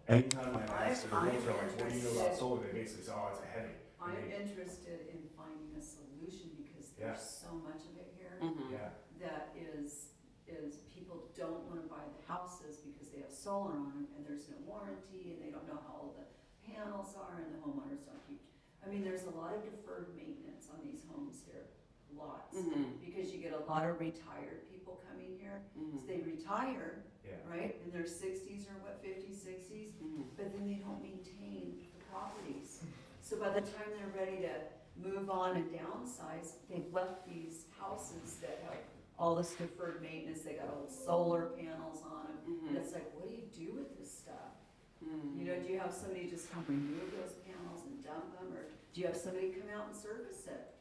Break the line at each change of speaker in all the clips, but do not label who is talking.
anytime I ask a
I'm
realtor, like, what do you know about
interested.
solar, they basically say, oh, it's a headache.
I'm interested in finding a solution because there's so much of it here
Yeah,
that is people don't want to buy the houses because they have solar on them and there's no warranty and they don't know how old the panels are and the homeowners don't keep. I mean, there's a lot of deferred maintenance on these homes here, lots, because you get a lot of retired people coming here. So they retire,
yeah.
right, in their 60s or what, 50s, 60s, but then they don't maintain the properties. So by the time they're ready to move on and downsize, they've left these houses that have all this deferred maintenance, they got old solar panels on them, and it's like, what do you do with this stuff? You know, do you have somebody just come remove those panels and dump them, or do you have somebody come out and service it?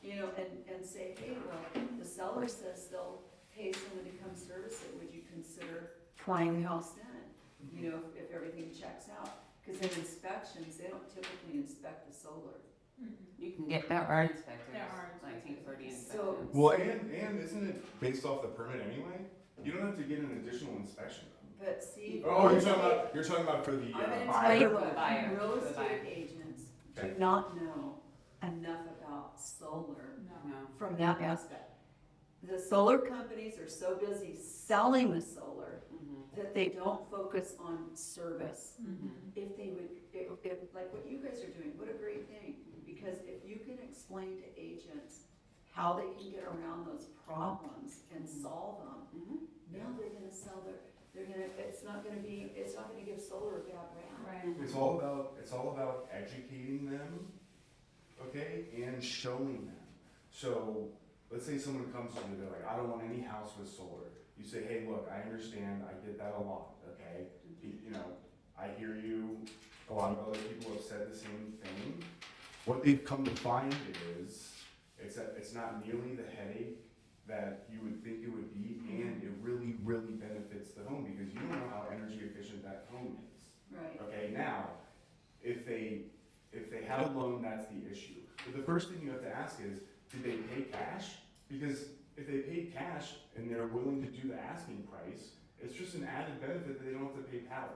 You know, and say, hey, well, the seller says they'll pay someone to come service it, would you consider trying the house then? You know, if everything checks out, because in inspections, they don't typically inspect the solar.
You can get, there are inspectors.
There are
Like, take 30 inspections.
So,
Well, and isn't it based off the permit anyway? You don't have to get an additional inspection.
but see.
Oh, you're talking about for the
I'm gonna tell
buyer.
you
The
what,
buyer,
real
the
estate
buyer.
agents
Okay.
do not know enough about solar
No.
from that aspect. The solar companies are so busy selling the solar that they don't focus on service. If they would, if, like what you guys are doing, what a great thing, because if you can explain to agents how they can get around those problems and solve them, now they're gonna sell they're gonna, it's not gonna give solar a bad rap.
Right.
It's all about educating them, okay, and showing them. So, let's say someone comes to you, they're like, I don't want any house with solar. You say, hey, look, I understand, I get that a lot, okay? You know, I hear you, a lot of other people have said the same thing. What they've come to find is, it's not nearly the headache that you would think it would be, and it really, really benefits the home, because you don't know how energy efficient that home is.
Right.
Okay, now, if they have a loan, that's the issue. But the first thing you have to ask is, did they pay cash? Because if they paid cash and they're willing to do the asking price, it's just an added benefit that they don't have to pay power.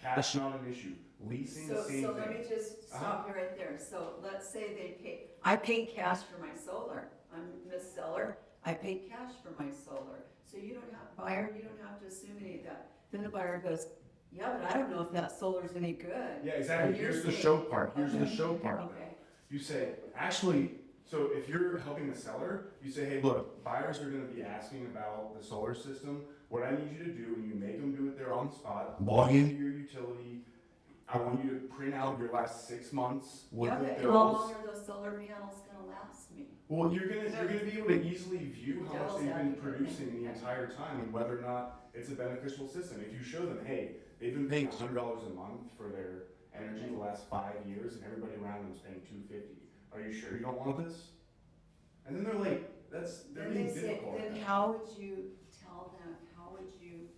Cash not an issue. Leasing,
So,
same
so
thing.
let me just stop you right there. So let's say I paid cash for my solar. I'm Miss Seller, I paid cash for my solar. So you don't have to assume any of that. Then the buyer goes, yeah, but I don't know if that solar's any good.
Yeah, exactly. Here's the show part. Here's the show part.
Okay.
You say, actually, so if you're helping the seller, you say, hey, look, buyers are gonna be asking about the solar system. What I need you to do, and you make them do it there on the spot, log into your utility. I want you to print out your last 6 months worth
Yeah,
of
but how
bills.
long are those solar panels gonna last me?
Well, you're gonna be able to easily view how much
Devil's
they've been
advocate.
producing the entire time and whether or not it's a beneficial system. If you show them, hey, they've been paying $100 a month for their energy the last 5 years, and everybody around them is paying $250. Are you sure you don't want this? And then they're like, they're
Then
being
they say,
difficult.
then how would you tell them, how would you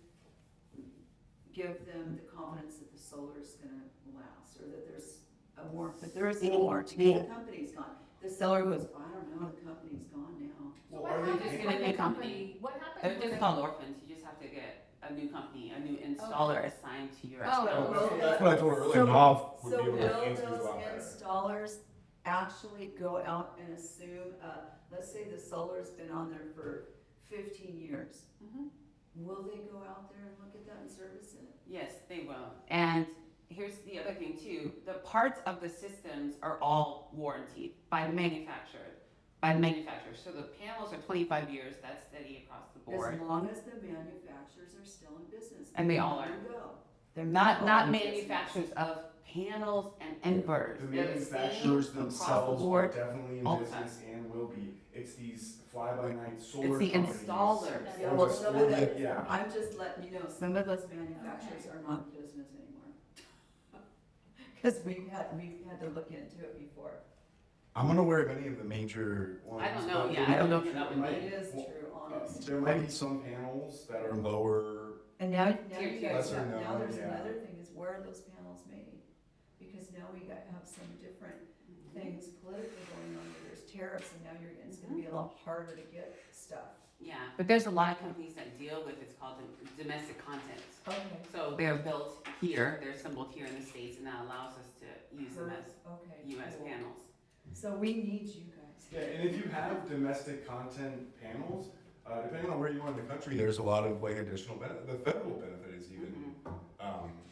give them the confidence that the solar is gonna last, or that there's a warranty, but there is a warranty, the company's gone. The seller goes, I don't know, the company's gone now.
So
Well,
what
are they
happens
paying-
when
Get a
the company, what
They're
happens when
just
the
called orphans. You just have to get a new company, a new installer assigned to your
Oh,
account.
well,
That's what I told her earlier.
So-
Nav would
So
be able to
will
answer these a
those
lot better.
installers actually go out and assume, let's say the solar's been on there for 15 years. Will they go out there and look at that and service it?
Yes, they will. And here's the other thing too. The parts of the systems are all warranted by the manufacturer. So the panels are 25 years. That's steady across the board.
As long as the manufacturers are still in business.
And they all are.
There you go.
They're not manufacturers of panels and inverters.
The
They're the same
manufacturers
across the
themselves are
board.
definitely in
all the
business and will be. It's these fly-by-night solar
It's the
companies.
installers.
Yeah, well, some of the,
Yeah.
I'm just letting you know, some of those manufacturers are not in business anymore. Because we've had to look into it before.
I'm unaware of any of the major ones.
I don't know,
but
yeah,
there
I don't know
might-
if that
there
would
might-
be-
It is true, honest.
There might be some panels that are lower.
And now you
Tier
guys
two.
have,
Lesser
now
known,
there's
yeah.
another thing is where are those panels made? Because now we have some different things politically going on where there's tariffs and now it's gonna be a lot harder to get stuff.
Yeah, but there's a lot of companies that deal with, it's called domestic content.
Okay.
So they're built here, they're assembled here in the States, and that allows us to use them as
Okay,
US
cool.
panels.
So we need you guys.
Yeah, and if you have domestic content panels, depending on where you are in the country, there's a lot of like additional benefit. The federal benefit is even,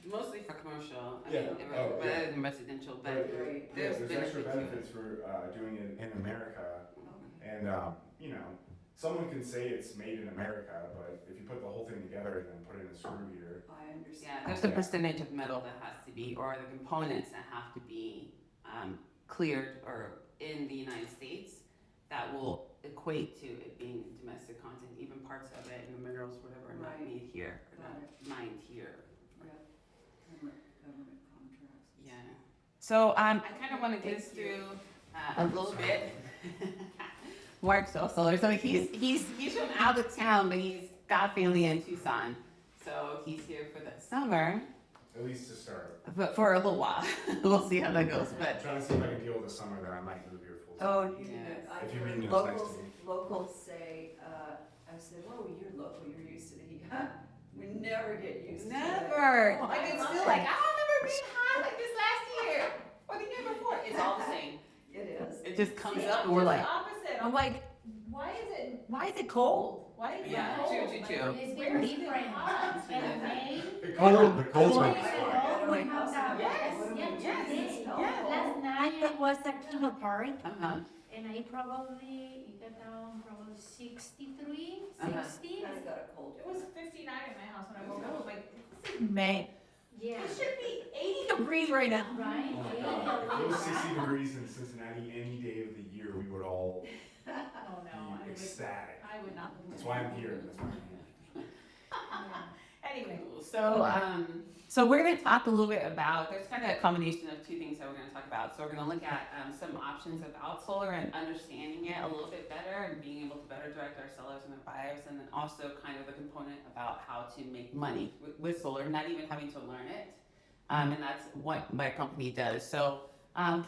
Mostly for commercial, I
Yeah.
mean,
Oh, yeah.
rather than residential, but
Right.
yeah,
there's
there's extra
benefit to
benefits
it.
for doing it in America.
Okay.
And, you know, someone can say it's made in America, but if you put the whole thing together and then put it in a screw here,
I
Yeah,
understand.
there's a percentage of metal that has to be, or the components that have to be cleared or in the United States that will equate to it being domestic content, even parts of it and the minerals, whatever, are not
Right.
made here, or
Got
not mined here.
Yeah. Government contracts.
Yeah. So I kind of want to get us through a little bit. Mark's also so he's from out of town, but he's got family in Tucson, so he's here for the summer,
at least to start.
but for a little while. We'll see how that goes.
I'm
But
trying to see if I can deal with the summer that I might move here full time.
Oh, you
Yeah.
know, I
If you
heard
mean it's nice to
locals,
me.
locals say, I said, whoa, you're local, you're used to the heat. We never get used to it.
never.
Oh,
Like
I
it's
love
still
it.
like I don't remember being hot like this last year or the year before. It's all the same.
It is.
It just comes
See,
up
I'm
and we're
just
like,
opposite.
I'm like,
Why is it cold? Why is it
Yeah,
cold?
true.
It's
Where
been
is it
different.
hot?
In May,
The cold
Well,
makes
it's
fine.
all- we have that.
Yes,
Yes,
yes.
Last night I was at the park
uh-huh.
and it got down probably 63,
Uh-huh.
60.
Kinda got a cold.
It was 59 in my house when I woke up. I was like, this is May.
Yeah,
It should be 80 degrees right now.
right?
Oh my God, if it was 60 degrees in Cincinnati any day of the year, we would all
Oh no,
be ecstatic.
I would not.
That's why I'm here. That's why I'm here.
Anyway,
So we're going to talk a little bit about, there's kind of a combination of two things that we're going to talk about. So we're going to look at some options about solar and understanding it a little bit better and being able to better direct our sellers and our buyers, and then also kind of the component about how to make money with solar, not even having to learn it. And that's what my company does. So I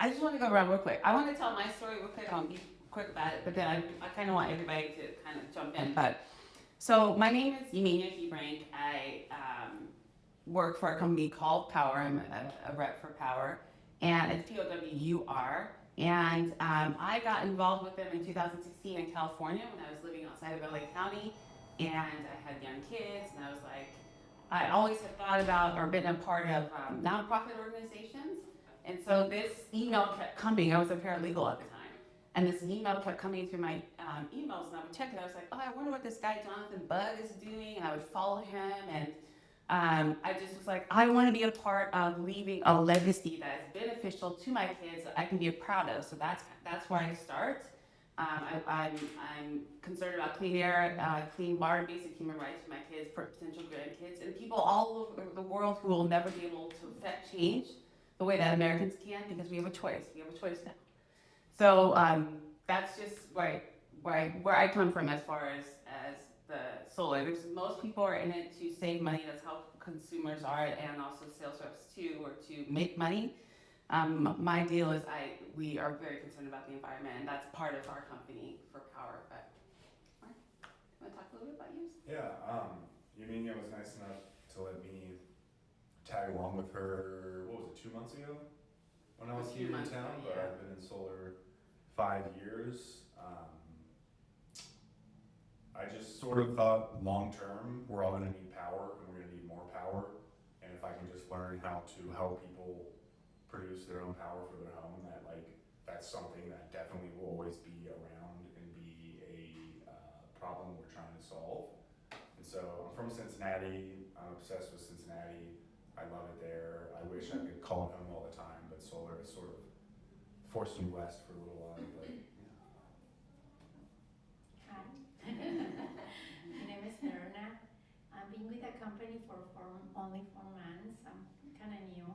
just want to go around real quick. I want to tell my story real quick. I'll be quick about it, but then I kind of want everybody to kind of jump in. But so my name is Yemenia Hebrank. I work for a company called Powur. I'm a rep for Powur, and it's Powur. And I got involved with them in 2016 in California when I was living outside of LA County, and I had young kids, and I was like, I always had thought about or been a part of nonprofit organizations. And so this email kept coming. I was a paralegal at the time. And this email kept coming through my emails, and I would check it. I was like, oh, I wonder what this guy Jonathan Budd is doing. And I would follow him, and I just was like, I want to be a part of leaving a legacy that is beneficial to my kids that I can be proud of. So that's where I start. I'm concerned about clean air, clean water, basic human rights for my kids, for potential grandkids, and people all over the world who will never be able to affect change the way that Americans can, because we have a choice. We have a choice now. So that's just where I come from as far as the solar. Most people are in it to save money. That's how consumers are, and also sales reps too, or to make money. My deal is we are very concerned about the environment, and that's part of our company for Powur. But Mark, you want to talk a little bit about yours?
Yeah, Yemenia was nice enough to let me tag along with her, what was it, 2 months ago? When I was
2
here in
months
town,
ago,
but
yeah.
I've been in solar 5 years. I just sort of thought long term, we're all gonna need power and we're gonna need more power. And if I can just learn how to help people produce their own power for their home, that's something that definitely will always be around and be a problem we're trying to solve. And so I'm from Cincinnati. I'm obsessed with Cincinnati. I love it there. I wish I could call it home all the time, but solar has sort of forced me west for a little while. But yeah.
Hi. My name is Verna. I've been with the company for only 4 months. I'm kind of new.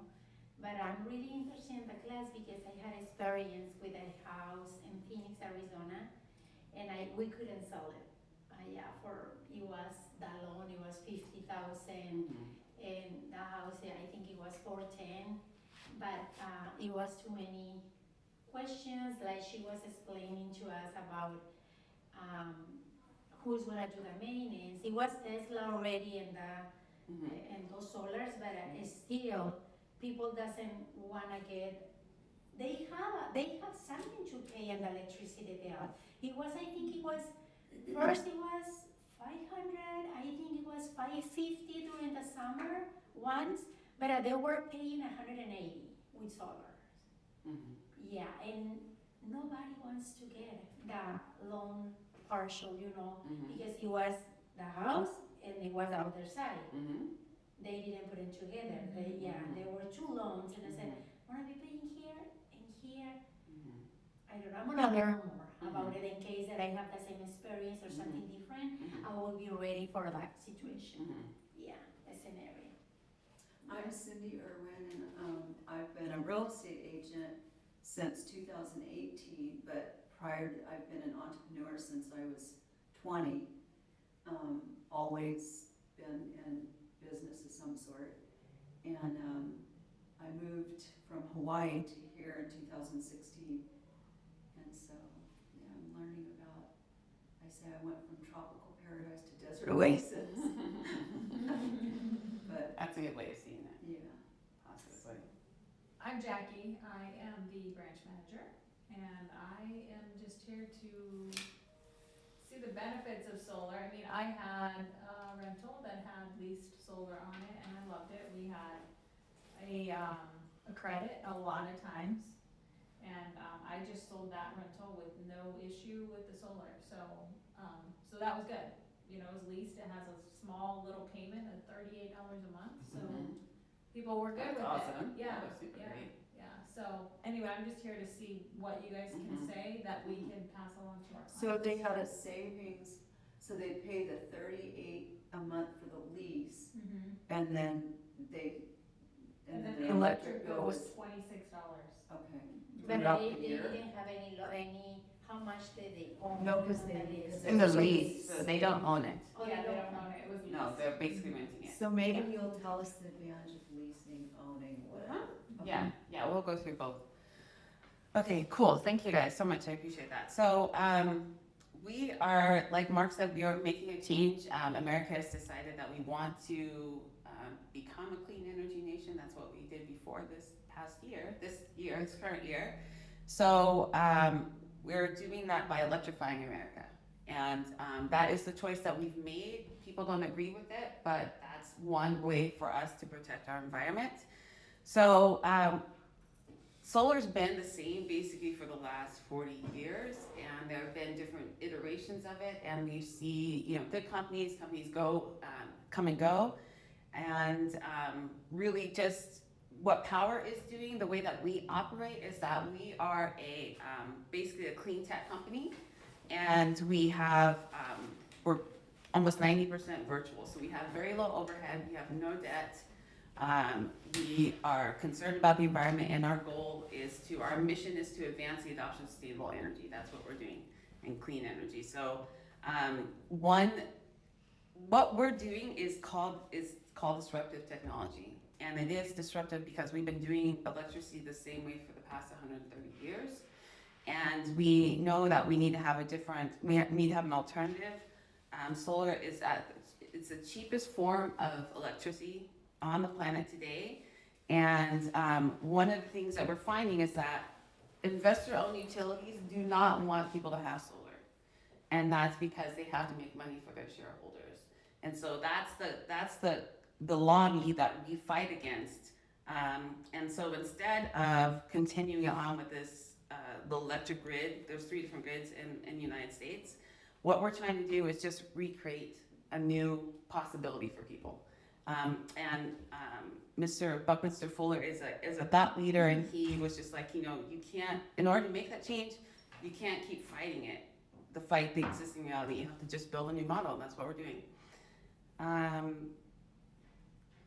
But I'm really interested in the class because I had experience with a house in Phoenix, Arizona, and we couldn't sell it. It was that loan, it was $50,000, and the house, I think it was 410, but it was too many questions. Like she was explaining to us about who's gonna do the maintenance. It was Tesla already and those solars, but still, people doesn't wanna get. They have something to pay on the electricity bill. It was, I think it was, first it was 500, I think it was 550 during the summer once, but they were paying 180 with solar.
Mhm.
Yeah, and nobody wants to get the loan partial,
Mhm.
because it was the house and it was the other side.
Mhm.
They didn't put it together. There were two loans, and I said, wanna be paying here and here.
Mhm.
I don't know, I'm gonna learn more about it in case that I have the same experience or something different.
Mhm.
I will be ready for that situation.
Mhm.
Yeah, the scenario.
I'm Cindy Irwin, and I've been a real estate agent since 2018, but prior to, I've been an entrepreneur since I was 20. Always been in business of some sort. And I moved from Hawaii to here in 2016. And so, yeah, I'm learning about, I say I went from tropical paradise to desert oasis. But,
That's a good way of seeing it,
yeah.
possibly.
I'm Jackie, I am the branch manager, and I am just here to see the benefits of solar. I mean, I had a rental that had leased solar on it, and I loved it. We had a credit a lot of times, and I just sold that rental with no issue with the solar, so that was good. It was leased, it has a small little payment of $38 a month, so
Mhm.
people were good
That's
with
awesome.
it. Yeah,
That was super
yeah,
great.
yeah. So anyway, I'm just here to see what you guys can
Mhm.
say that we can pass along to our clients.
So they had a savings, so they pay the 38 a month for the lease,
Mhm.
and then they,
And then
their
the electric bill was $26.
Okay.
But
Throughout
they
the year?
didn't have any, how much did they own?
No, 'cause
on
they-
the lease?
because
In the
So
lease, so they don't own it.
Oh,
Yeah, they don't own it, it was leased.
No, they're basically renting it.
So maybe you'll tell us the advantage of leasing, owning, whatever. Okay.
Yeah, we'll go through both. Okay, cool. Thank you guys so much. I appreciate that. So, we are, like Mark said, we are making a change. America has decided that we want to become a clean energy nation. That's what we did before this current year. So, we're doing that by electrifying America. And that is the choice that we've made. People don't agree with it, but that's one way for us to protect our environment. So, solar's been the same basically for the last 40 years, and there have been different iterations of it, and we see, good companies come and go, and really just what Powur is doing, the way that we operate is that we are basically a clean tech company, and we're almost 90% virtual, so we have very low overhead, we have no debt. We are concerned about the environment, and our mission is to advance the adoption of sustainable energy. That's what we're doing, and clean energy. So, what we're doing is called disruptive technology, and it is disruptive because we've been doing electricity the same way for the past 130 years, and we know that we need to have an alternative. Solar it's the cheapest form of electricity on the planet today, and one of the things that we're finding is that investor-owned utilities do not want people to have solar, and that's because they have to make money for their shareholders, and so that's the lobby that we fight against, and so instead of continuing on with this the electric grid, there's 3 different grids in the United States. What we're trying to do is just recreate a new possibility for people. Mr. Buckminster Fuller is a thought leader, and he was just like, you can't, in order to make that change, you can't keep fighting it, the existing reality. You have to just build a new model, and that's what we're doing.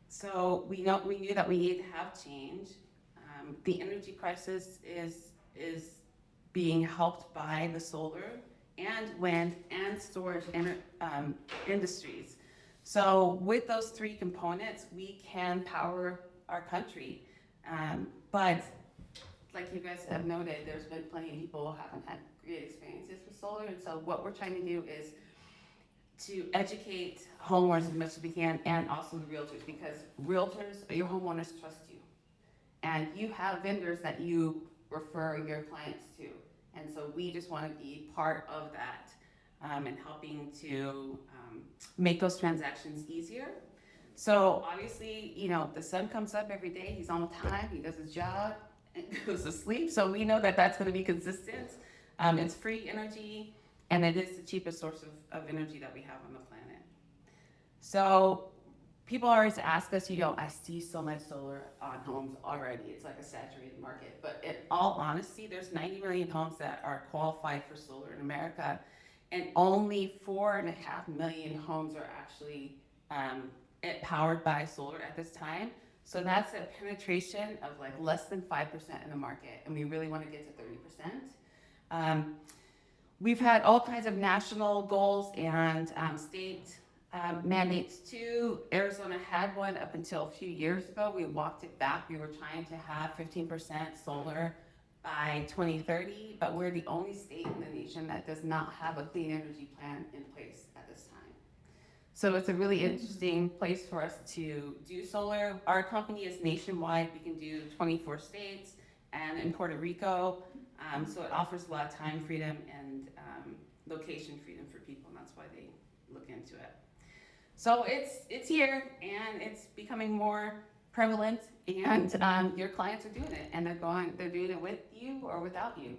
So we knew that we need to have change. The energy crisis is being helped by the solar and wind and storage industries. So with those 3 components, we can power our country. But like you guys have noted, there's been plenty of people who haven't had great experiences with solar. And so what we're trying to do is to educate homeowners as much as we can, and also the realtors, because realtors, your homeowners trust you. And you have vendors that you refer your clients to. And so we just want to be part of that, and helping to make those transactions easier. So obviously, you know, the sun comes up every day, he's on time, he does his job, and goes to sleep. So we know that that's going to be consistent. It's free energy, and it is the cheapest source of energy that we have on the planet. So people always ask us, you know, I see so much solar on homes already. It's like a saturated market. But in all honesty, there's 90 million homes that are qualified for solar in America, and only 4.5 million homes are actually powered by solar at this time. So that's a penetration of like less than 5% in the market, and we really want to get to 30%. We've had all kinds of national goals and state mandates too. Arizona had one up until a few years ago. We walked it back. We were trying to have 15% solar by 2030, but we're the only state in the nation that does not have a clean energy plan in place at this time. So it's a really interesting place for us to do solar. Our company is nationwide. We can do 24 states and in Puerto Rico. So it offers a lot of time freedom and location freedom for people, and that's why they look into it. So it's here, and it's becoming more prevalent, and your clients are doing it, and they're doing it with you or without you.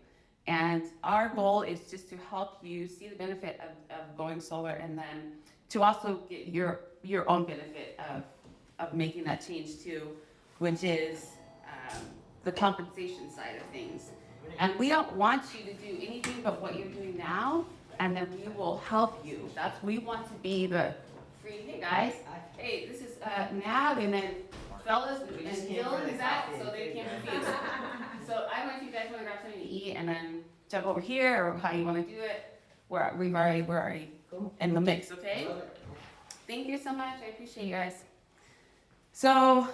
And our goal is just to help you see the benefit of going solar, and then to also get your own benefit of making that change too, which is the compensation side of things. And we don't want you to do anything but what you're doing now, and then we will help you. We want to be the free, hey guys, hey, this is Nav, and then fellas, and Dylan is out, so they can't confuse. So I want you guys to grab something to eat, and then jump over here, or how you want to do it. We're already in the mix, okay? Thank you so much. I appreciate you guys. So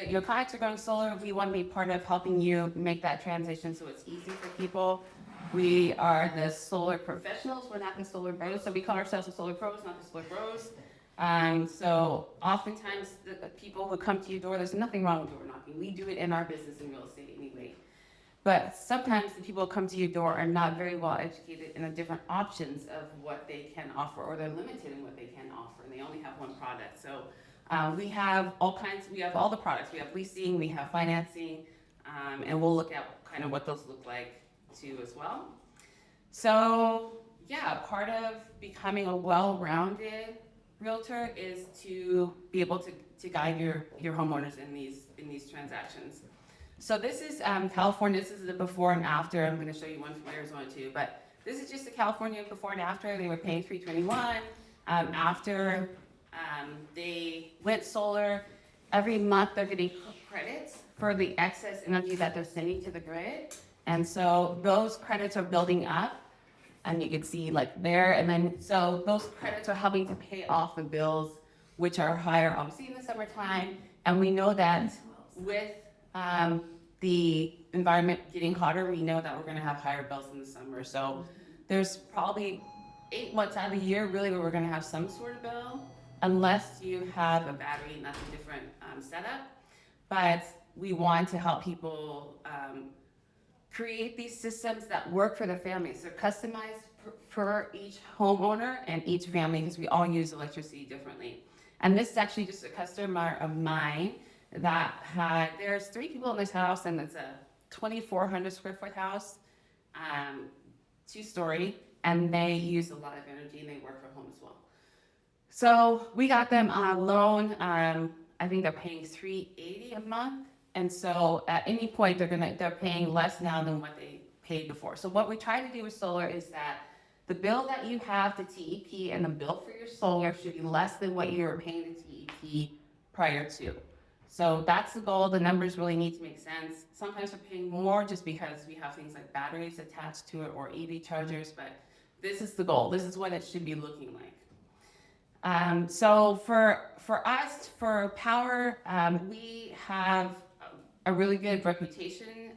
your clients are going solar. We want to be part of helping you make that transition so it's easy for people. We are the solar professionals. We're not the solar pros. So we call ourselves the solar pros, not the solar bros. So oftentimes the people who come to your door, there's nothing wrong with door knocking. We do it in our business in real estate anyway. But sometimes the people who come to your door are not very well educated in the different options of what they can offer, or they're limited in what they can offer, and they only have one product. So we have all the products. We have leasing, we have financing, and we'll look at kind of what those look like too as well. So yeah, part of becoming a well-rounded realtor is to be able to guide your homeowners in these transactions. So this is California. This is the before and after. I'm going to show you one from Arizona too, but this is just the California before and after. They were paying $321. After they went solar, every month they're getting credits for the excess energy that they're sending to the grid. And so those credits are building up, and you can see like there, and then so those credits are helping to pay off the bills, which are higher obviously in the summertime. And we know that with the environment getting hotter, we know that we're going to have higher bills in the summer. So there's probably 8 months out of the year really where we're going to have some sort of bill, unless you have a battery, and that's a different setup. But we want to help people create these systems that work for their families. They're customized for each homeowner and each family, because we all use electricity differently. And this is actually just a customer of mine that there's 3 people in this house, and it's a 2,400 square foot house, 2-story, and they use a lot of energy, and they work from home as well. So we got them on a loan. I think they're paying $380 a month. And so at any point they're paying less now than what they paid before. So what we try to do with solar is that the bill that you have to TEP and the bill for your solar should be less than what you were paying to TEP prior to. So that's the goal. The numbers really need to make sense. Sometimes we're paying more just because we have things like batteries attached to it or EV chargers, but this is the goal. This is what it should be looking like. So for us, for Powur, we have a really good reputation.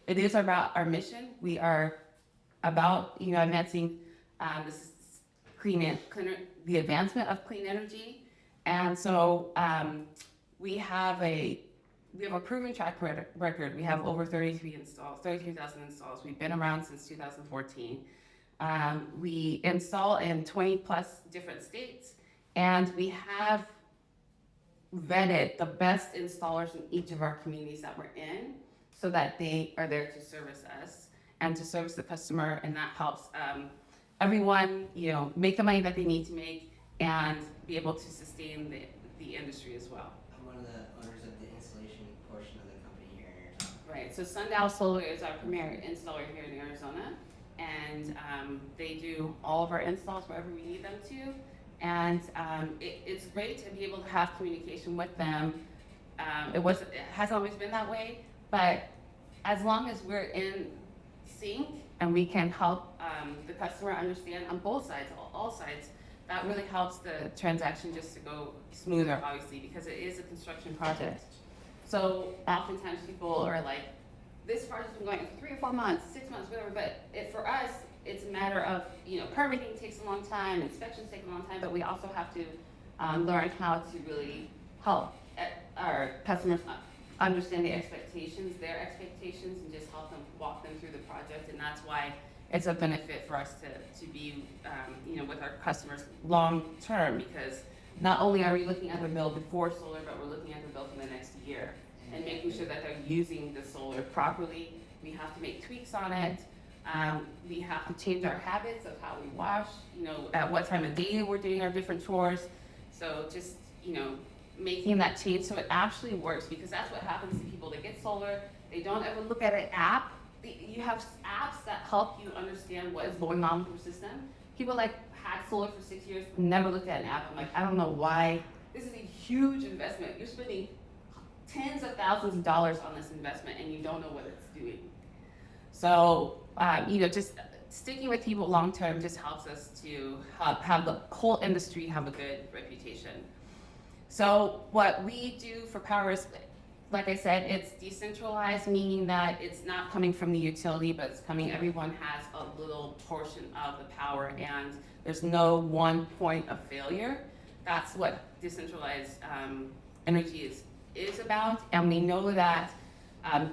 It is about our mission. We are about advancing This is the advancement of clean energy. And so we have a proven track record. We have over 33,000 installs. We've been around since 2014. We install in 20 plus different states, and we have vetted the best installers in each of our communities that we're in so that they are there to service us and to service the customer, and that helps everyone, make the money that they need to make and be able to sustain the industry as well.
I'm one of the owners of the installation portion of the company here in Arizona.
Right, so Sundial Solar is our premier installer here in Arizona, and they do all of our installs wherever we need them to, and it's great to be able to have communication with them. It hasn't always been that way, but as long as we're in sync and we can help the customer understand on both sides, all sides, that really helps the transaction just to go smoother, obviously, because it is a construction project. So oftentimes people are like, this project's been going for 3 or 4 months, 6 months, whatever, but for us, it's a matter of, permitting takes a long time, inspections take a long time, but we also have to learn how to really help our customers understand their expectations, and just help them walk them through the project, and that's why it's a benefit for us to be, with our customers long term, because not only are we looking at the bill before solar, but we're looking at the bill for the next year and making sure that they're using the solar properly. We have to make tweaks on it. We have to change our habits of how we wash, at what time of day we're doing our different chores. So just, making that change so it actually works, because that's what happens to people that get solar. They don't ever look at an app. You have apps that help you understand what is going on with your system. People had solar for 6 years, never looked at an app. I'm like, I don't know why. This is a huge investment. You're spending tens of thousands of dollars on this investment and you don't know what it's doing. So, just sticking with people long term just helps us to have the whole industry have a good reputation. So what we do for Powur is, like I said, it's decentralized, meaning that it's not coming from the utility, but it's everyone has a little portion of the power, and there's no one point of failure. That's what decentralized energy is about, and we know that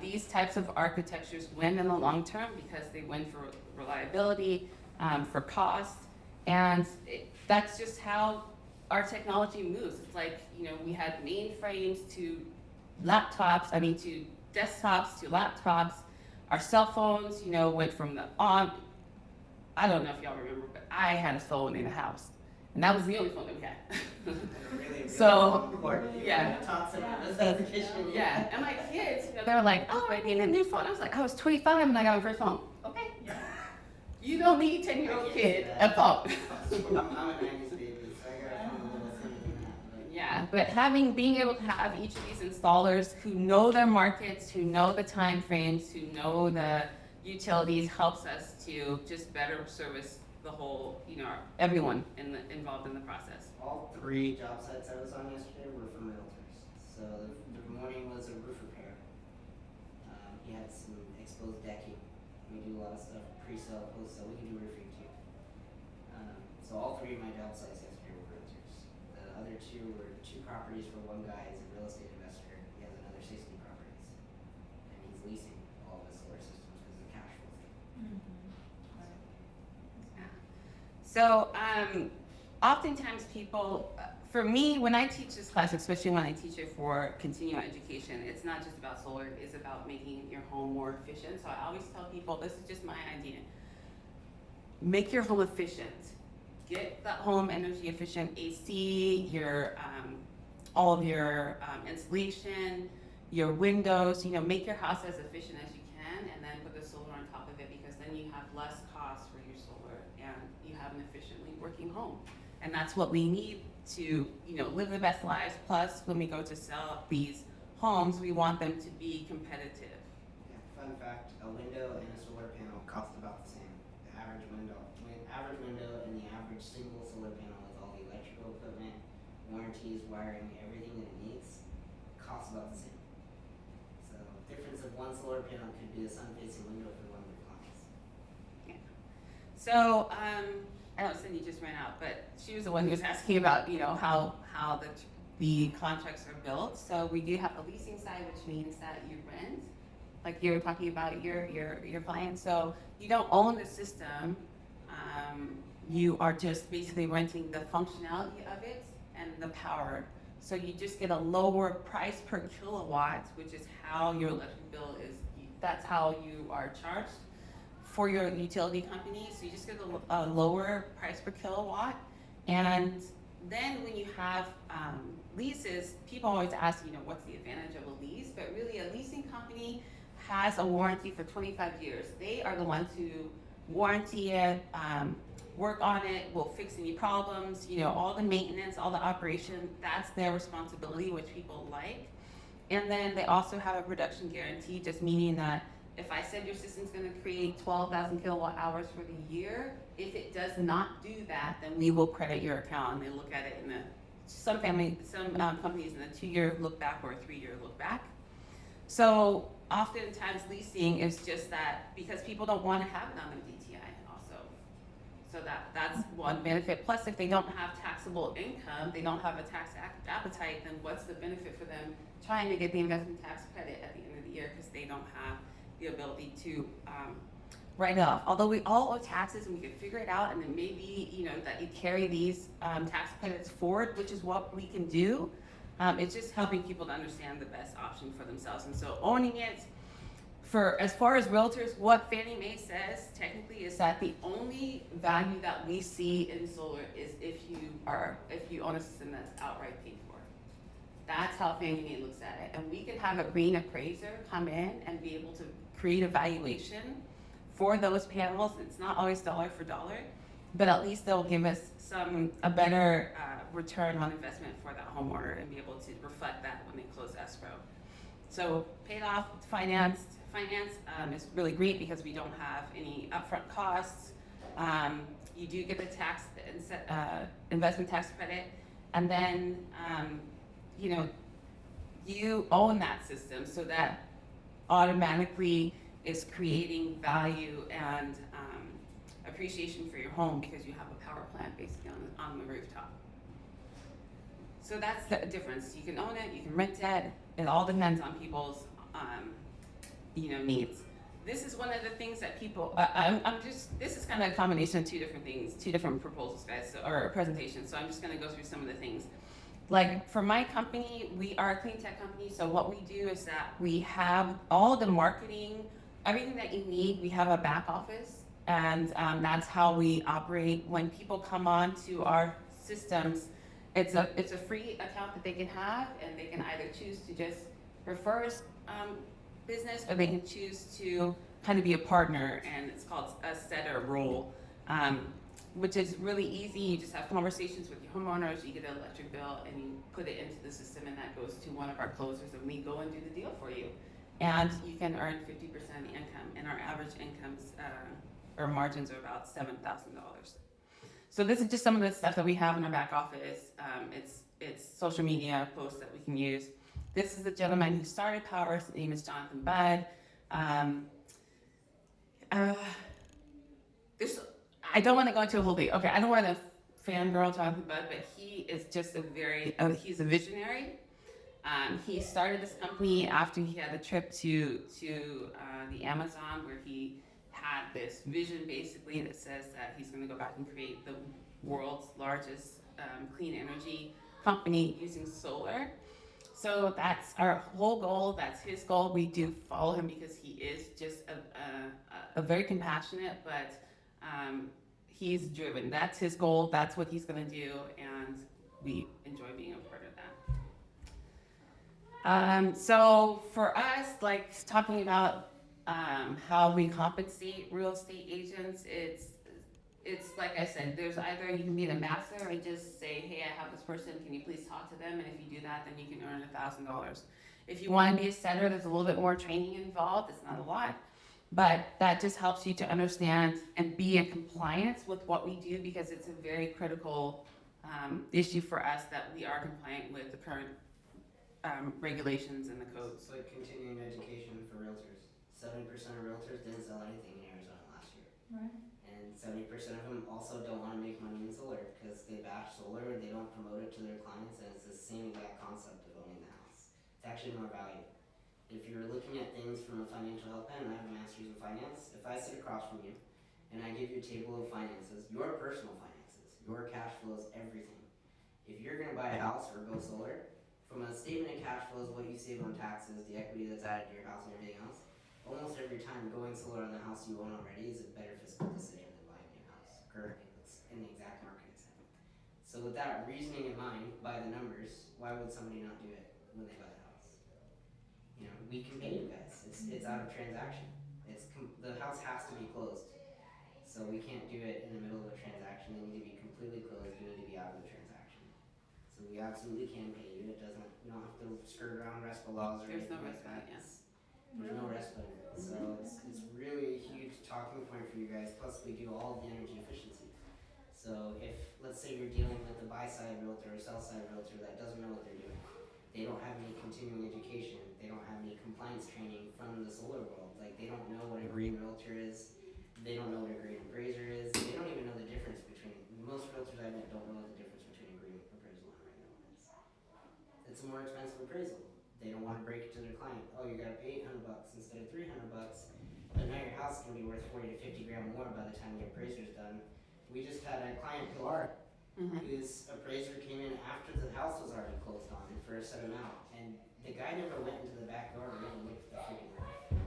these types of architectures win in the long term because they win for reliability, for cost, and that's just how our technology moves. It's like, we had mainframes to desktops to laptops. Our cell phones, went from I don't know if y'all remember, but I had a phone in the house, and that was the only phone that we had. So, yeah. Yeah, and my kids, they were like, oh, I need a new phone. I was like, I was 25 and I got my first phone. Okay. You don't need a 10-year-old kid a phone.
I'm a 90s baby, so I got a phone a little sooner than that.
Yeah, but being able to have each of these installers who know their markets, who know the time frames, who know the utilities, helps us to just better service the whole, everyone involved in the process.
All 3 job sites I was on yesterday were from realtors. So the morning was a roof repair. He had some exposed decking. We do a lot of stuff, pre-sale, post-sale. We can do roofing too. So all 3 of my job sites yesterday were realtors. The other 2 were 2 properties for one guy. He's a real estate investor. He has another 60 properties, and he's leasing all of his solar systems because of the cash flow.
So, oftentimes people, for me, when I teach this class, especially when I teach it for continuing education, it's not just about solar, it's about making your home more efficient. So I always tell people, this is just my idea. Make your home efficient. Get that home energy efficient, AC, all of your insulation, your windows, make your house as efficient as you can, and then put the solar on top of it, because then you have less cost for your solar and you have an efficiently working home. And that's what we need to, live the best lives. Plus, when we go to sell these homes, we want them to be competitive.
Yeah, fun fact, a window and a solar panel cost about the same. The average window and the average single solar panel with all the electrical equipment, warranties, wiring, everything that it needs, costs about the same. So difference of one solar panel could be a sun-facing window for one of your clients.
So, I know Cindy just ran out, but she was the one who was asking about, you know, how the contracts are built. So we do have a leasing side, which means that you rent, like you were talking about your client. So you don't own the system. You are just basically renting the functionality of it and the power. So you just get a lower price per kilowatt, which is how your electric bill is. That's how you are charged for your utility company. So you just get a lower price per kilowatt. And then when you have leases, people always ask, you know, what's the advantage of a lease? But really, a leasing company has a warranty for 25 years. They are the ones who warranty it, work on it, will fix any problems, you know, all the maintenance, all the operation, that's their responsibility, which people like. And then they also have a production guarantee, just meaning that if I said your system's gonna create 12,000 kilowatt hours for the year, if it does not do that, then we will credit your account. And they look at it in some companies in a 2-year look back or a 3-year look back. So oftentimes leasing is just that because people don't want to have it on their DTI also. So that's one benefit. Plus, if they don't have taxable income, they don't have a tax appetite, then what's the benefit for them trying to get the investment tax credit at the end of the year because they don't have the ability to write it off. Although we all owe taxes and we can figure it out, and then maybe, you know, that you carry these tax credits forward, which is what we can do. It's just helping people to understand the best option for themselves. And so owning it, for as far as realtors, what Fannie Mae says technically is that the only value that we see in solar is if you own a system that's outright paid for. That's how Fannie Mae looks at it. And we can have a green appraiser come in and be able to create a valuation for those panels. It's not always dollar for dollar, but at least they'll give us a better return on investment for that homeowner and be able to reflect that when they close escrow. So paid off, financed. Finance is really great because we don't have any upfront costs. You do get the investment tax credit, and then you know, you own that system, so that automatically is creating value and appreciation for your home because you have a power plant basically on the rooftop. So that's the difference. You can own it, you can rent it. It all depends on people's you know, needs. This is one of the things that people, this is kind of a combination of two different things, two different proposals, guys, or presentations. So I'm just going to go through some of the things. Like for my company, we are a clean tech company. So what we do is that we have all the marketing, everything that you need. We have a back office, and that's how we operate. When people come on to our systems, it's a free account that they can have, and they can either choose to just refer us business, or they can choose to kind of be a partner, and it's called a setter role, which is really easy. You just have conversations with your homeowners, you get an electric bill, and you put it into the system, and that goes to one of our closers, and we go and do the deal for you. And you can earn 50% of the income, and our average incomes or margins are about $7,000. So this is just some of the stuff that we have in our back office. It's social media posts that we can use. This is the gentleman who started Powur. His name is Jonathan Budd. I don't want to go into a whole thing. Okay, I don't want to fangirl Jonathan Budd, but he is just he's a visionary. He started this company after he had a trip to the Amazon, where he had this vision basically that says that he's going to go back and create the world's largest clean energy company using solar. So that's our whole goal. That's his goal. We do follow him because he is just a very compassionate, but he's driven. That's his goal. That's what he's going to do, and we enjoy being a part of that. So for us, like talking about how we compensate real estate agents, it's like I said, there's either you can be an ambassador and just say, hey, I have this person, can you please talk to them? And if you do that, then you can earn $1,000. If you want to be a setter, there's a little bit more training involved. It's not a lot, but that just helps you to understand and be in compliance with what we do, because it's a very critical issue for us that we are compliant with the current regulations and the codes.
It's like continuing education for realtors. 70% of realtors didn't sell anything in Arizona last year.
Right.
And And 70% of them also don't want to make money in solar because they bash solar, they don't promote it to their clients, and it's the same exact concept of owning the house. It's actually more value. If you're looking at things from a financial health plan, and I have a master's in finance, if I sit across from you and I give you a table of finances, your personal finances, your cash flows, everything. If you're going to buy a house or go solar, from a statement of cash flows, what you save on taxes, the equity that's added to your house and everything else, almost every time going solar on the house you own already is a better fiscal decision than buying a new house currently that's in the exact market it's in. So with that reasoning in mind, by the numbers, why would somebody not do it when they buy the house? You know, we can pay you guys. It's out of transaction. The house has to be closed. So we can't do it in the middle of a transaction. They need to be completely closed. We need to be out of the transaction. So we absolutely can pay you. It doesn't. We don't have to skirt around RESPA laws or
There's no
anything like
RESPA,
that.
yeah.
There's no RESPA in it. So it's really a huge talking point for you guys. Plus we do all the energy efficiency. So if let's say you're dealing with a buy side realtor or sell side realtor that doesn't know what they're doing, they don't have any continuing education, they don't have any compliance training from the solar world. Like they don't know what a green realtor is, they don't know what a green appraiser is, they don't even know the difference between most realtors I know don't know what the difference between a green appraisal and a renewable is. It's a more expensive appraisal. They don't want to break it to their client. Oh, you gotta pay $800 instead of $300, but now your house is gonna be worth 40 to 50 grand more by the time the appraiser's done. We just had a client, Pilar, whose appraiser came in after the house was already closed on for a set amount, and the guy never went into the backyard or even looked at the freaking roof.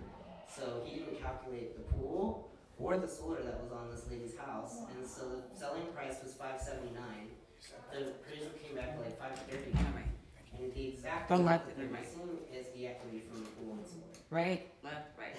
So he didn't calculate the pool or the solar that was on this lady's house, and so the selling price was $579. The appraiser came back like $530, and the exact
From
amount
left
that
to
they're
right.
missing is the equity from the pool and solar.
Right, left, right.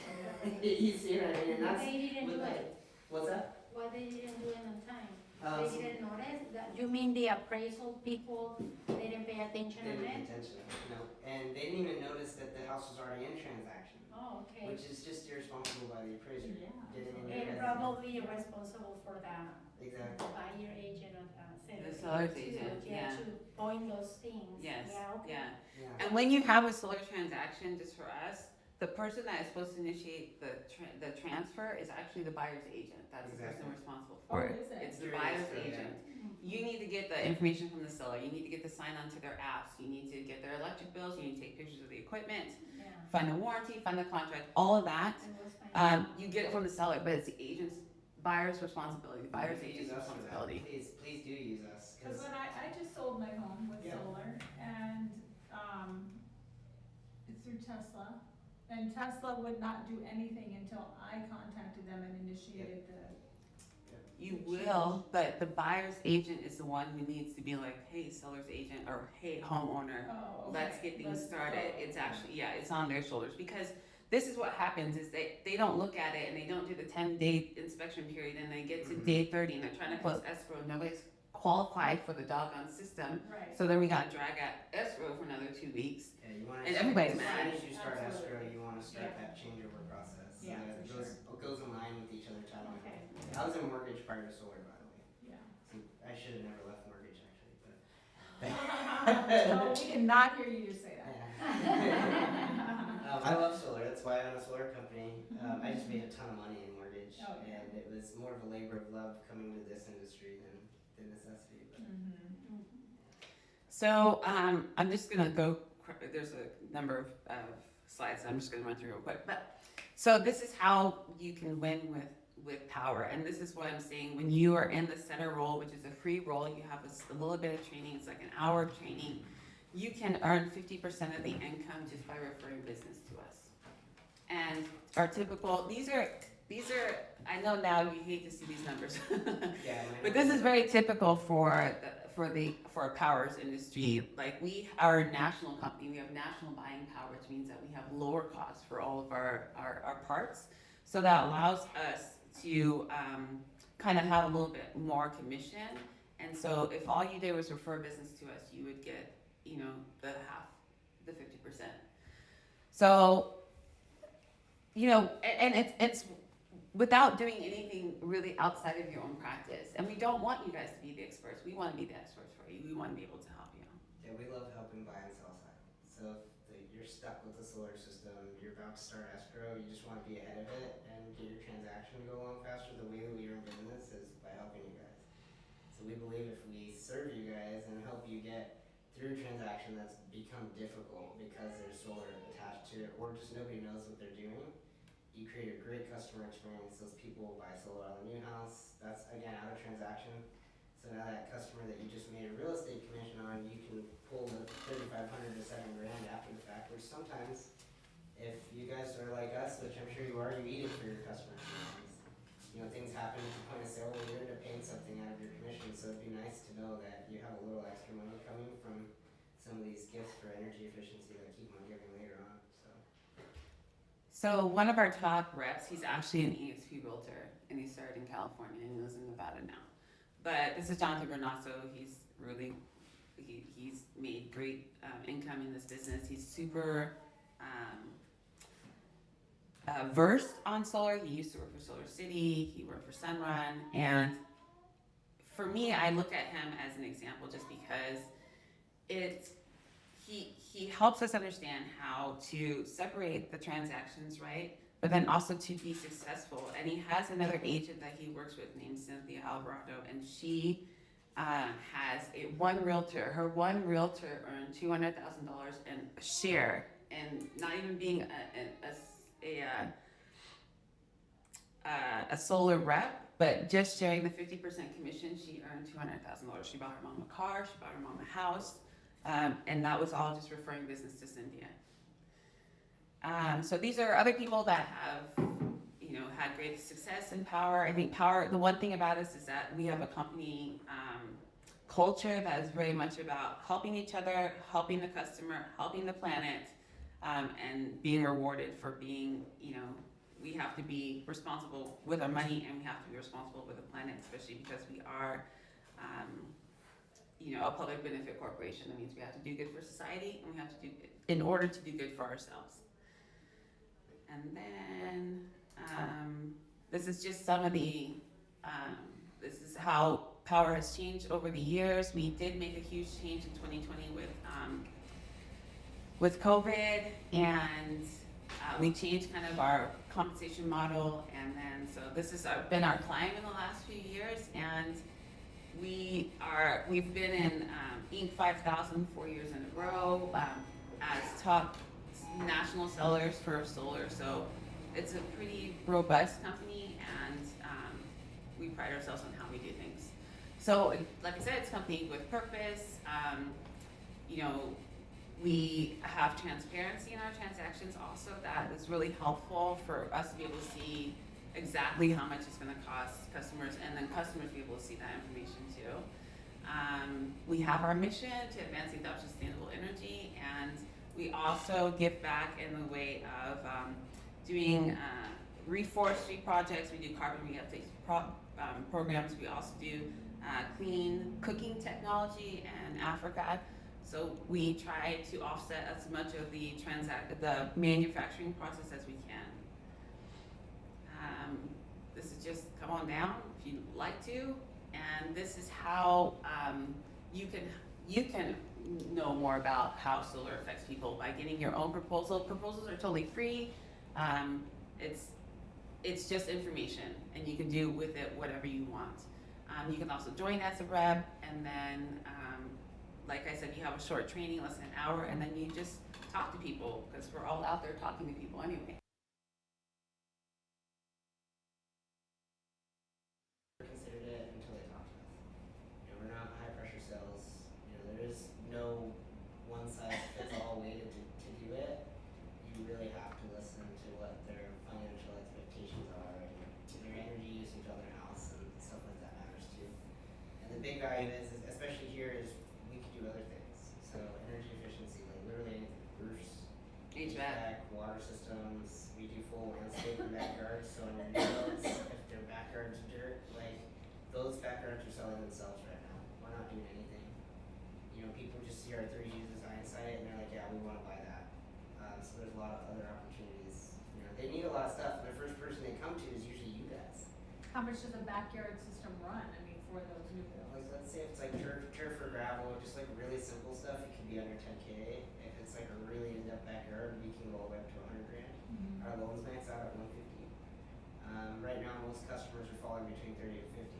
You see what I mean? And that's
They didn't
with
do
that.
it.
What's that?
Why they didn't do it on time?
So
They didn't notice that, you mean the appraisal people didn't pay attention
they
on
didn't
it?
pay attention, no. And they didn't even notice that the house was already in transaction,
Oh, okay.
which is just irresponsible by the appraiser. Didn't even
And
realize-
probably responsible for the
Exactly.
buyer agent or the seller.
The seller's
too,
agent, yeah.
To point those things.
Yes,
Yeah, okay.
yeah.
Yeah.
And when you have a solar transaction, just for us, the person that is supposed to initiate the transfer is actually the buyer's agent. That's the person
Exactly.
responsible
Oh,
for it.
is it?
It's the
Through
buyer's
escrow, yeah.
agent. You need to get the information from the seller. You need to get the sign on to their apps. You need to get their electric bills. You need to take pictures of the equipment,
Yeah.
find the warranty, find the contract, all of that.
And what's fine.
You get it from the seller, but it's the agent's, buyer's responsibility, the buyer's
Use
agent's
us for that.
responsibility.
Please do use us.
Cause when I just sold my home with
Yeah.
solar and, it's through Tesla. And Tesla would not do anything until I contacted them and initiated the,
You will, but the buyer's agent is the one who needs to be like, hey, seller's agent, or hey, homeowner,
oh, okay.
let's get things
Let's
started.
go.
It's actually, yeah, it's on their shoulders, because this is what happens, is they don't look at it and they don't do the 10-day inspection period, and they get to day 30 and they're trying to close escrow, nobody's qualified for the doggone system,
Right.
so then we gotta drag out escrow for another 2 weeks.
Yeah, you wanna
And everybody's
as
mad.
soon as you start escrow,
Absolutely.
you wanna start
Yeah.
that changeover process. So
Yeah,
that
for
it goes in line with each other timeline.
Okay.
I was in mortgage prior to solar, by the way.
Yeah.
So I should have never left mortgage actually, but.
No, we did not hear you just say that.
I love solar. That's why I own a solar company. I just made a ton of money in mortgage,
Oh, yeah.
and it was more of a labor of love coming to this industry than necessity. But
Mhm.
So I'm just gonna go. There's a number of slides. I'm just gonna run through real quick. But so this is how you can win with Powur, and this is what I'm saying. When you are in the center role, which is a free role, you have a little bit of training. It's like an hour of training. You can earn 50% of the income just by referring business to us. And our typical these are. I know now you hate to see these numbers.
yeah,
But this is very typical for Powur's industry. Like we are a national company, we have national buying power, which means that we have lower costs for all of our parts. So that allows us to kind of have a little bit more commission. And so if all you did was refer business to us, you would get, the half, the 50%. So, and it's without doing anything really outside of your own practice. And we don't want you guys to be the experts. We want to be the experts for you. We want to be able to help you.
Yeah, we love helping buy and sell side. So if stuck with the solar system, you're about to start escrow, you just want to be ahead of it and get your transaction to go along faster, the way that we earn business is by helping you guys. So we believe if we serve you guys and help you get through a transaction that's become difficult because there's solar attached to it, or just nobody knows what they're doing, you create a great customer experience. Those people buy solar on the new house. That's again out of transaction. So now that customer that you just made a real estate commission on, you can pull the $3,500 to $7,000 after the fact. Which sometimes, if you guys are like us, which I'm sure you are, you eat it for your customers. Sometimes. You know, things happen at the point of sale where you end up paying something out of your commission. So it'd be nice to know that you have a little extra money coming from some of these gifts for energy efficiency that keep on giving later on.
So one of our top reps, he's actually an EXP realtor, and he started in California and he lives in Nevada now. But this is Jonathan Bernasso. He's made great income in this business. He's super versed on solar. He used to work for Solar City. He worked for Sunrun. And for me, I look at him as an example just because he helps us understand how to separate the transactions, right? But then also to be successful. And he has another agent that he works with named Cynthia Alvarado, and she has one realtor. Her one realtor earned $200,000 in a share, and not even being a solar rep, but just sharing the 50% commission, she earned $200,000. She bought her mom a car, she bought her mom a house, and that was all just referring business to Cynthia. So these are other people that have, had great success in Powur. I think Powur, the one thing about us is that we have a company culture that is very much about helping each other, helping the customer, helping the planet, and being rewarded for being, we have to be responsible with our money and we have to be responsible with the planet, especially because we are, a public benefit corporation. That means we have to do good for society and we have to do good in order to do good for ourselves. And then this is just some of the, this is how Powur has changed over the years. We did make a huge change in 2020 with COVID, and we changed kind of our compensation model. And then, so this has been our climb in the last few years, and we've been in Inc. 5000 4 years in a row as top national sellers for solar. So it's a pretty robust company, and we pride ourselves on how we do things. So like I said, it's a company with purpose. We have transparency in our transactions also. That is really helpful for us to be able to see exactly how much it's going to cost customers, and then customers be able to see that information too. We have our mission to advance the adoption of sustainable energy, and we also give back in the way of doing reforestry projects. We do carbon reuptake programs. We also do clean cooking technology in Africa. So we try to offset as much of the manufacturing process as we can. This is just come on down if you'd like to, and this is how you can know more about how solar affects people by getting your own proposal. Proposals are totally free. It's just information, and you can do with it whatever you want. You can also join as a rep, and then, like I said, you have a short training, less than an hour, and then you just talk to people, because we're all out there talking to people anyway.
Considered it until they talk to us. We're not high pressure sales. There is no one size fits all way to do it. You really have to listen to what their financial expectations are and their energy usage on their house and stuff like that matters too. And the big value is especially here, is we can do other things. So energy efficiency, like literally anything, roofs, HVAC, water systems. We do full landscape in backyards. So in your new builds, if their backyard's dirt, like those backyards are selling themselves right now. We're not doing anything. People just see our 3D design site and they're like, yeah, we want to buy that. So there's a lot of other opportunities. They need a lot of stuff, and the first person they come to is usually you guys.
How much does a backyard system run? For those new builds?
Like, let's say if it's like turf or gravel, just like really simple stuff, it could be under 10K. If it's like a really in-depth backyard, Our loans max out at 150. Right now, most customers are falling between 30 and 50.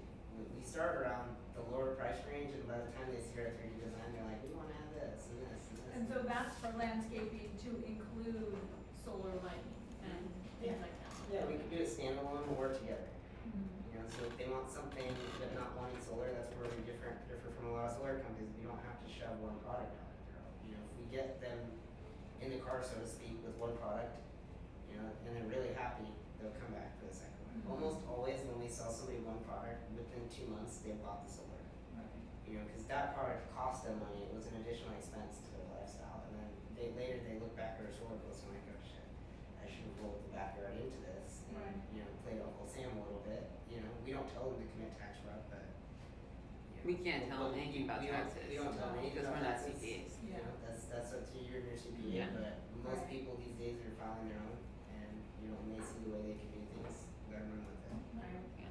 We start around the lower price range, and by the time they see our 3D design, they're like, we want to have this and this and this.
And so that's for landscaping to include solar lighting and things like that.
Yeah, we can do it standalone or together.
Mhm.
You know, so if they want something but not wanting solar, that's where we differ from a lot of solar companies. We don't have to shove one product down their throat. You know, if we get them in the car, so to speak, with one product, you know, and they're really happy, they'll come back for the second one.
Mhm.
Almost always when we sell somebody one product, within 2 months they bought the solar.
Right.
You know, because that product cost them money. It was an additional expense to their lifestyle. And then later they look back at our solar bills and like, oh shit, I should have rolled the backyard into this and,
Right.
you know, played Uncle Sam a little bit. You know, we don't tell them to commit tax fraud, but you know,
We can't tell them anything about taxes.
We don't tell them anything
Because
about
we're not
taxes.
CPAs.
You know, that's up to you and your CPA.
Yeah.
But most
Right.
people these days are filing their own, and you know, when they see the way they can do things, let them run with it.
Right.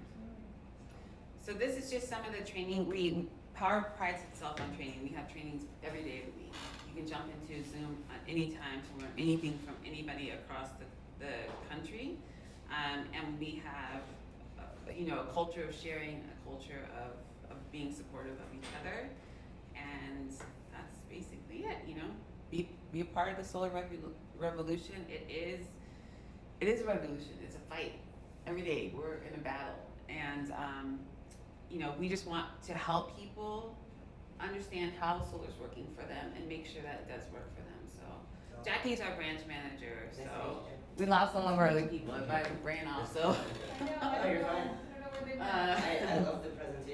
So this is just some of the training. Powur prides itself on training. We have trainings every day of the week. You can jump into Zoom at any time to learn anything from anybody across the country. And we have, a culture of sharing, a culture of being supportive of each other. And that's basically it, Be a part of the solar revolution. It is a revolution. It's a fight. Every day we're in a battle. And, we just want to help people understand how solar's working for them and make sure that it does work for them. So Jackie's our branch manager,
Nice to
so
meet you.
we lost some of our other people if I ran off, so.
I know, I
Oh, you're
don't know,
fine.
I don't know where they went.
I love the presentation.